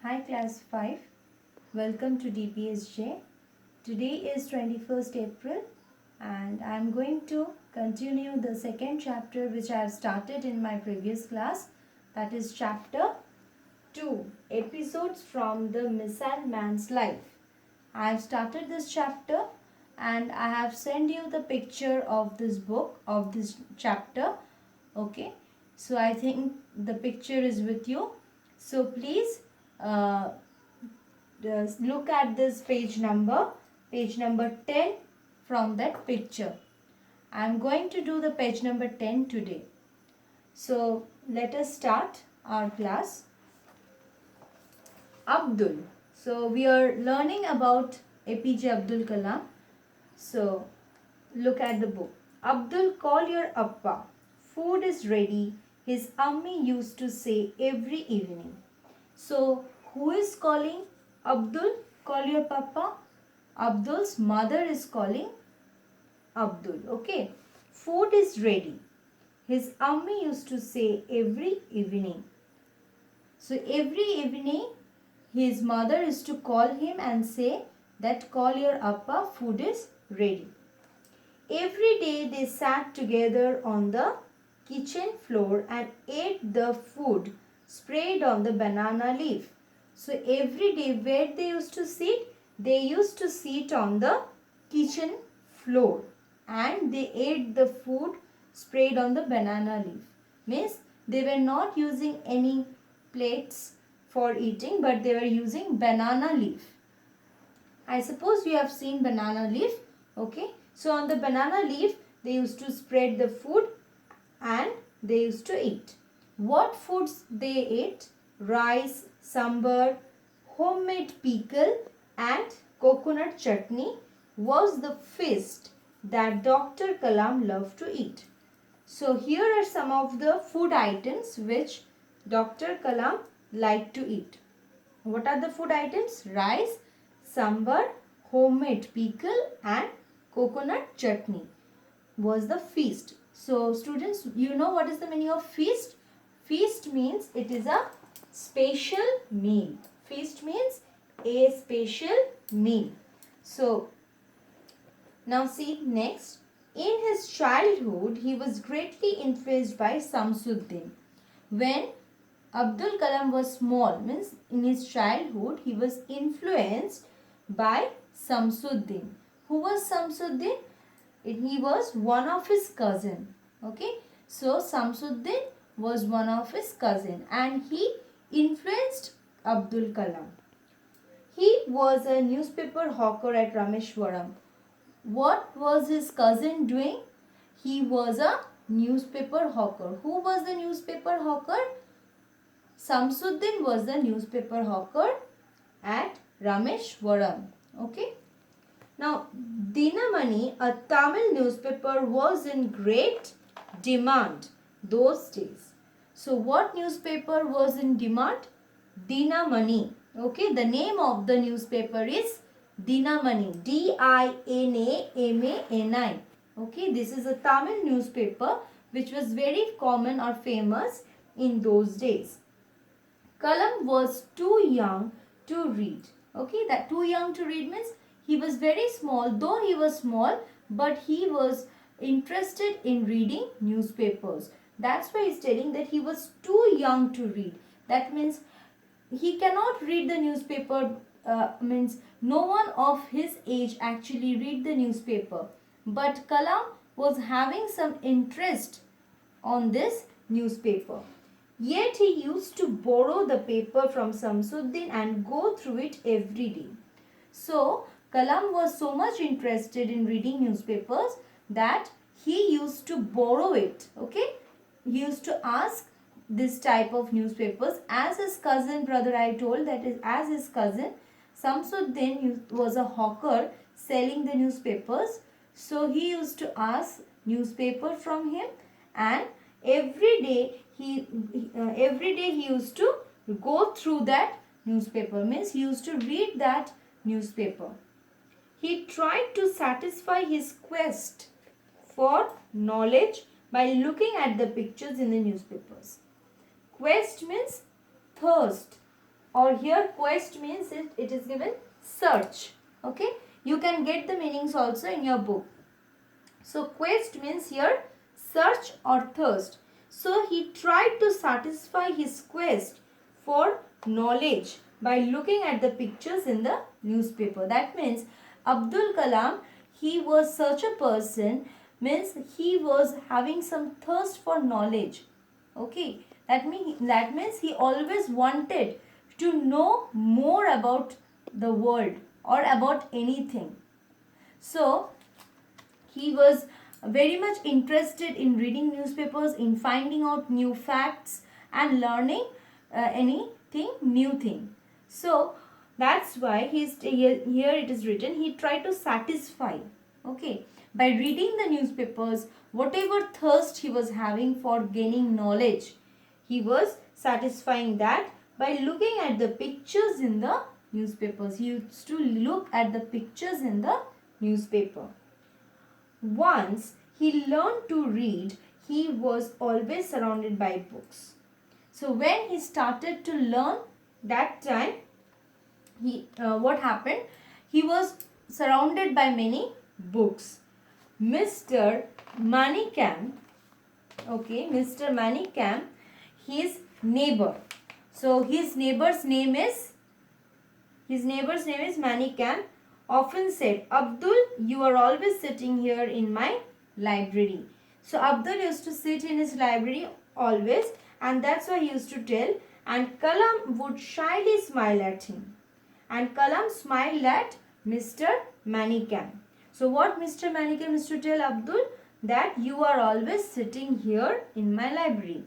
Hi class 5, welcome to DPSJ. Today is 21st April and I am going to continue the second chapter which I have started in my previous class, that is chapter 2, episodes from the Missile Man's life. I have started this chapter and I have sent you the picture of this book, of this chapter. Okay, so I think the picture is with you. So please just look at this page number 10 from that picture. I am going to do the page number 10 today. So let us start our class. Abdul. So we are learning about APJ Abdul Kalam. So look at the book. Abdul, call your appa. Food is ready. His ammi used to say every evening. So who is calling Abdul? Call your papa. Abdul's mother is calling Abdul. Okay. Food is ready. His ammi used to say every evening. So every evening his mother is to call him and say that call your appa, food is ready. Every day they sat together on the kitchen floor and ate the food spread on the banana leaf. So every day where they used to sit? They used to sit on the kitchen floor and they ate the food spread on the banana leaf. Means they were not using any plates for eating, but they were using banana leaf. I suppose you have seen banana leaf. Okay. So on the banana leaf they used to spread the food and they used to eat. What foods they ate? Rice, sambar, homemade pickle and coconut chutney was the feast that Dr. Kalam loved to eat. So here are some of the food items which Dr. Kalam liked to eat. What are the food items? Rice, sambar, homemade pickle and coconut chutney was the feast. So students, you know what is the meaning of feast? Feast means it is a special meal. Feast means a special meal. So now see next. In his childhood, he was greatly influenced by Samsuddin. When Abdul Kalam was small, means in his childhood, he was influenced by Samsuddin. Who was Samsuddin? He was one of his cousin. Okay. So Samsuddin was one of his cousin and he influenced Abdul Kalam. He was a newspaper hawker at Rameshwaram. What was his cousin doing? He was a newspaper hawker. Who was the newspaper hawker? Samsuddin was the newspaper hawker at Rameshwaram. Okay. Now, Dinamani, a Tamil newspaper, was in great demand those days. So, what newspaper was in demand? Dinamani. Okay, the name of the newspaper is Dinamani. D-I-N-A-M-A-N-I. Okay, this is a Tamil newspaper which was very common or famous in those days. Kalam was too young to read. Okay, that too young to read means he was very small. Though he was small, but he was interested in reading newspapers. That's why he's telling that he was too young to read. That means he cannot read the newspaper. Means no one of his age actually read the newspaper. But Kalam was having some interest on this newspaper. Yet he used to borrow the paper from Samsuddin and go through it every day. So Kalam was so much interested in reading newspapers that he used to borrow it. Okay, he used to ask this type of newspapers as his cousin brother. I told that is as his cousin Samsuddin was a hawker selling the newspapers. So he used to ask newspaper from him and every day he used to go through that newspaper. Means he used to read that newspaper. He tried to satisfy his quest for knowledge by looking at the pictures in the newspapers. Quest means thirst or here quest means it is given search. Okay, you can get the meanings also in your book. So quest means here search or thirst. So he tried to satisfy his quest for knowledge by looking at the pictures in the newspaper. That means Abdul Kalam, he was such a person, means he was having some thirst for knowledge. Okay, that means he always wanted to know more about the world or about anything. So he was very much interested in reading newspapers, in finding out new facts and learning anything new thing. So that's why here it is written, he tried to satisfy, okay, by reading the newspapers, whatever thirst he was having for gaining knowledge, he was satisfying that by looking at the pictures in the newspapers. He used to look at the pictures in the newspaper. Once he learned to read, he was always surrounded by books. So when he started to learn, that time, what happened? He was surrounded by many books. Mr. Manikam, okay, Mr. Manikam, his neighbor. So his neighbor's name is Manikam, often said, Abdul, you are always sitting here in my library. So Abdul used to sit in his library always, and that's why he used to tell, and Kalam would shyly smile at him. And Kalam smiled at Mr. Manikam. So what Mr. Manikam used to tell Abdul? That you are always sitting here in my library.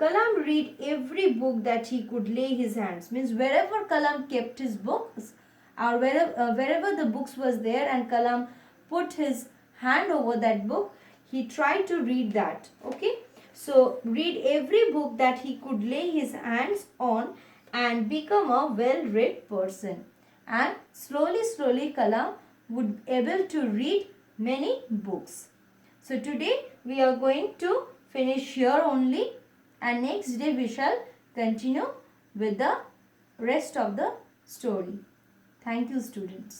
Kalam read every book that he could lay his hands. Means wherever Kalam kept his books, or wherever the books was there and Kalam put his hand over that book, he tried to read that. Okay, so read every book that he could lay his hands on and become a well-read person. And slowly Kalam would able to read many books. So today we are going to finish here only, and next day we shall continue with the rest of the story. Thank you, students.